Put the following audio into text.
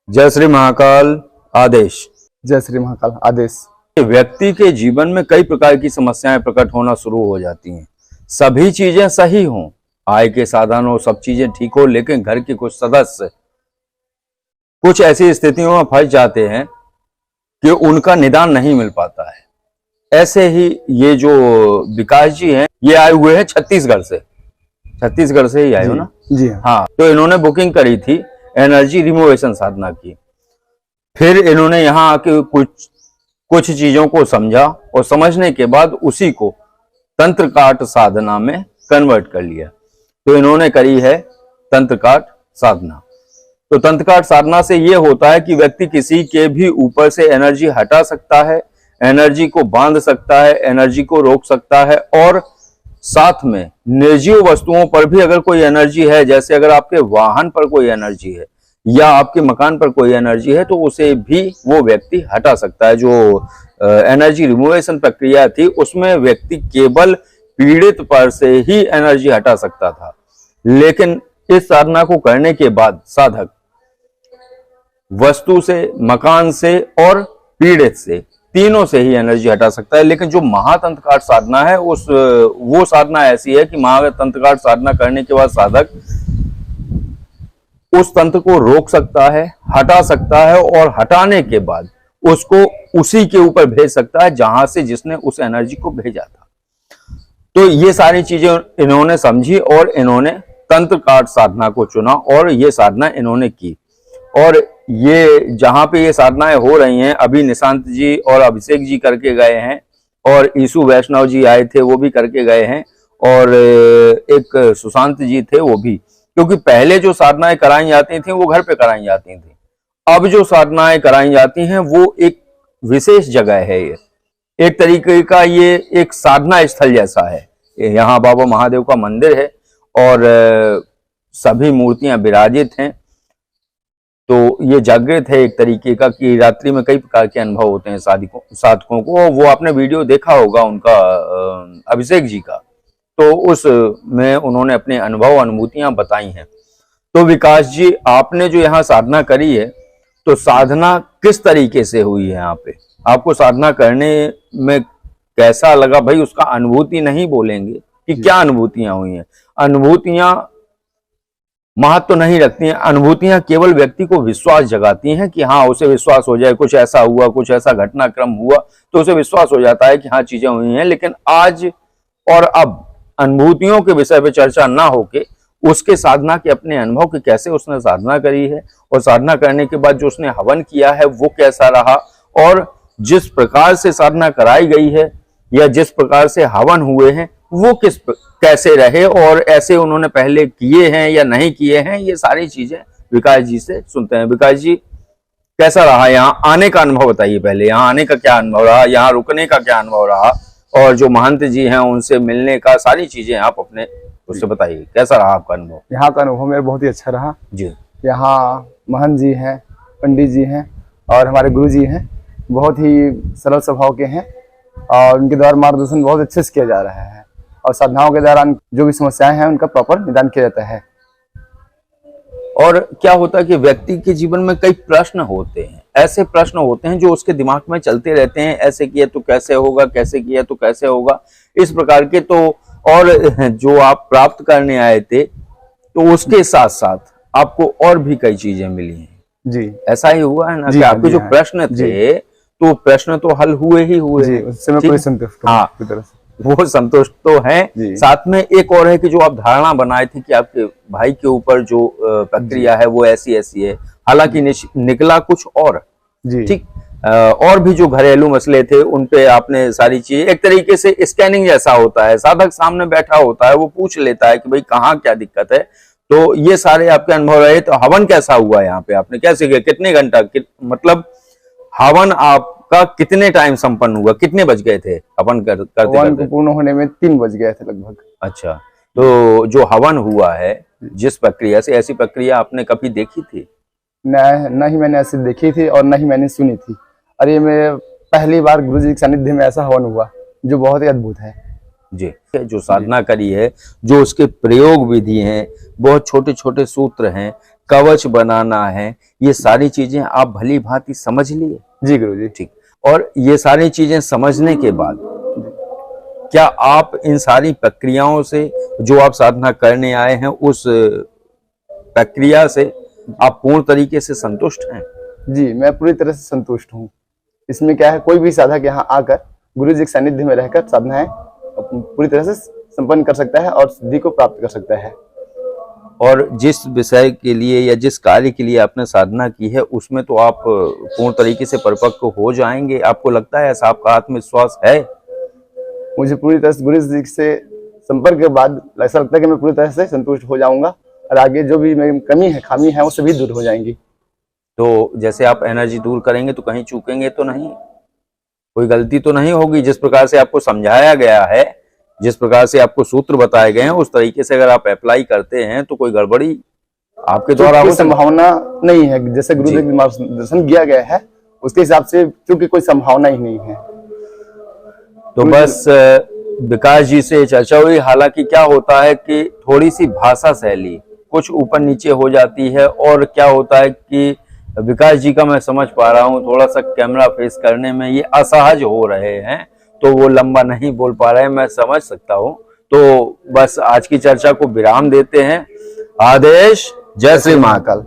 जय श्री महाकाल आदेश। जय श्री महाकाल आदेश। व्यक्ति के जीवन में कई प्रकार की समस्याएं प्रकट होना शुरू हो जाती हैं। सभी चीजें सही हों, आय के साधन हो, सब चीजें ठीक हो, लेकिन घर के कुछ सदस्य कुछ ऐसी स्थितियों में फंस जाते हैं कि उनका निदान नहीं मिल पाता है। ऐसे ही ये जो विकास जी हैं, ये आए हुए हैं छत्तीसगढ़ से ही आए हो ना? जी हाँ। तो इन्होंने बुकिंग करी थी एनर्जी रिमूवेशन साधना की। फिर इन्होंने यहाँ आके कुछ चीजों को समझा और समझने के बाद उसी को तंत्र काट साधना में कन्वर्ट कर लिया। तो इन्होंने करी है तंत्र काट साधना। तो तंत्र काट साधना से ये होता है कि व्यक्ति किसी के भी ऊपर से एनर्जी हटा सकता है, एनर्जी को बांध सकता है, एनर्जी को रोक सकता है, और साथ में निर्जीव वस्तुओं पर भी अगर कोई एनर्जी है, जैसे अगर आपके वाहन पर कोई एनर्जी है या आपके मकान पर कोई एनर्जी है, तो उसे भी वो व्यक्ति हटा सकता है। जो एनर्जी रिमूवेशन प्रक्रिया थी उसमें व्यक्ति केवल पीड़ित पर से ही एनर्जी हटा सकता था, लेकिन इस साधना को करने के बाद साधक वस्तु से, मकान से और पीड़ित से, तीनों से ही एनर्जी हटा सकता है। लेकिन जो महातंत्र काट साधना है वो साधना ऐसी है कि महातंत्र काट साधना करने के बाद साधक उस तंत्र को रोक सकता है, हटा सकता है, और हटाने के बाद उसको उसी के ऊपर भेज सकता है जहां से जिसने उस एनर्जी को भेजा था। तो ये सारी चीजें इन्होंने समझी और इन्होंने तंत्र काट साधना को चुना और ये साधना इन्होंने की। और ये जहां पे ये साधनाएं हो रही हैं, अभी निशांत जी और अभिषेक जी करके गए हैं, और ईशु वैष्णव जी आए थे वो भी करके गए हैं, और एक सुशांत जी थे वो भी। क्योंकि पहले जो साधनाएं कराई जाती थी वो घर पे कराई जाती थी। अब जो साधनाएं कराई जाती हैं वो एक विशेष जगह है। ये एक तरीके का ये एक साधना स्थल जैसा है। यहाँ बाबा महादेव का मंदिर है और सभी मूर्तियां विराजित हैं। तो ये जागृत है एक तरीके का कि रात्रि में कई प्रकार के अनुभव होते हैं साधकों को। वो आपने वीडियो देखा होगा उनका, अभिषेक जी का, तो उस में उन्होंने अपने अनुभव अनुभूतियां बताई हैं। तो विकास जी, आपने जो यहाँ साधना करी है, तो साधना किस तरीके से हुई है यहाँ पे? आपको साधना करने में कैसा लगा? भाई उसका अनुभूति नहीं बोलेंगे कि क्या अनुभूतियां हुई हैं। अनुभूतियां महत्व नहीं रखती हैं। अनुभूतियां केवल व्यक्ति को विश्वास जगाती हैं कि हाँ, उसे विश्वास हो जाए, कुछ ऐसा हुआ, कुछ ऐसा घटनाक्रम हुआ, तो उसे विश्वास हो जाता है कि हाँ चीजें हुई हैं। लेकिन आज और अब अनुभूतियों के विषय पे चर्चा ना होके उसके साधना के अपने अनुभव के कैसे उसने साधना करी है, और साधना करने के बाद जो उसने हवन किया है वो कैसा रहा, और जिस प्रकार से साधना कराई गई है या जिस प्रकार से हवन हुए हैं वो कैसे रहे, और ऐसे उन्होंने पहले किए हैं या नहीं किए हैं, ये सारी चीजें विकास जी से सुनते हैं। विकास जी, कैसा रहा यहाँ आने का अनुभव? बताइए पहले, यहाँ आने का क्या अनुभव रहा, यहाँ रुकने का क्या अनुभव रहा, और जो महंत जी हैं उनसे मिलने का, सारी चीजें आप अपने उससे बताइए, कैसा रहा आपका अनुभव? यहाँ का अनुभव मेरा बहुत ही अच्छा रहा जी। यहाँ महंत जी हैं, पंडित जी हैं और हमारे गुरु जी हैं, बहुत ही सरल स्वभाव के हैं, और उनके द्वारा मार्गदर्शन बहुत अच्छे से किया जा रहा है, और साधनाओं के दौरान जो भी समस्याएं हैं उनका प्रॉपर निदान किया जाता है। और क्या होता है कि व्यक्ति के जीवन में कई प्रश्न होते हैं, ऐसे प्रश्न होते हैं जो उसके दिमाग में चलते रहते हैं, ऐसे किया तो कैसे होगा, कैसे किया तो कैसे होगा, इस प्रकार के। तो और जो आप प्राप्त करने आए थे, तो उसके साथ साथ आपको और भी कई चीजें मिली हैं जी। ऐसा ही हुआ है ना कि आपके जो प्रश्न थे, तो प्रश्न तो हल हुए ही हुए हैं। उससे मैं पूरी संतुष्ट हूं। हाँ, वो संतुष्ट तो है। साथ में एक और है कि जो आप धारणा बनाए थे कि आपके भाई के ऊपर जो प्रक्रिया है वो ऐसी ऐसी है, हालांकि निकला कुछ और। ठीक। और भी जो घरेलू मसले थे उन पे आपने सारी चीजें, एक तरीके से स्कैनिंग जैसा होता है, साधक सामने बैठा होता है, वो पूछ लेता है कि भाई कहाँ क्या दिक्कत है। तो ये सारे आपके अनुभव रहे। तो हवन कैसा हुआ यहाँ पे, आपने कैसे किया, कितने घंटा, मतलब हवन आपका कितने टाइम संपन्न हुआ, कितने बज गए थे हवन करते? पूर्ण होने में 3 बज गए थे लगभग। अच्छा। तो जो हवन हुआ है जिस प्रक्रिया से, ऐसी प्रक्रिया आपने कभी देखी थी? न ही मैंने ऐसे देखी थी और न ही मैंने सुनी थी। और ये मेरे पहली बार गुरु जी के सानिध्य में ऐसा हवन हुआ जो बहुत ही अद्भुत है जी। जो साधना करी है, जो उसके प्रयोग विधि हैं, बहुत छोटे छोटे सूत्र हैं, कवच बनाना है, ये सारी चीजें आप भली भांति समझ लिए। जी गुरुजी। ठीक। और ये सारी चीजें समझने के बाद क्या आप इन सारी प्रक्रियाओं से, जो आप साधना करने आए हैं, उस प्रक्रिया से आप पूर्ण तरीके से संतुष्ट हैं? जी, मैं पूरी तरह से संतुष्ट हूँ। इसमें क्या है, कोई भी साधक यहाँ आकर गुरुजी के सानिध्य में रहकर साधनाएं पूरी तरह से संपन्न कर सकता है और सिद्धि को प्राप्त कर सकता है। और जिस विषय के लिए या जिस कार्य के लिए आपने साधना की है, उसमें तो आप पूर्ण तरीके से परिपक्व हो जाएंगे। आपको लगता है, ऐसा आपका आत्मविश्वास है? मुझे पूरी तरह से गुरु जी से संपर्क के बाद ऐसा लगता है कि मैं पूरी तरह से संतुष्ट हो जाऊंगा और आगे जो भी मेरी कमी है, खामी है, वो सभी दूर हो जाएंगी। तो जैसे आप एनर्जी दूर करेंगे तो कहीं चूकेंगे तो नहीं, कोई गलती तो नहीं होगी? जिस प्रकार से आपको समझाया गया है, जिस प्रकार से आपको सूत्र बताए गए हैं, उस तरीके से अगर आप अप्लाई करते हैं तो कोई गड़बड़ी आपके द्वारा हो संभावना नहीं है। जैसे गुरु जी के मार्गदर्शन किया गया है उसके हिसाब से चूंकि कोई संभावना ही नहीं है। तो बस विकास जी से चर्चा हुई। हालांकि क्या होता है कि थोड़ी सी भाषा शैली कुछ ऊपर नीचे हो जाती है, और क्या होता है कि विकास जी का मैं समझ पा रहा हूँ, थोड़ा सा कैमरा फेस करने में ये असहज हो रहे हैं, तो वो लंबा नहीं बोल पा रहे हैं, मैं समझ सकता हूँ। तो बस आज की चर्चा को विराम देते हैं। आदेश। जय श्री महाकाल।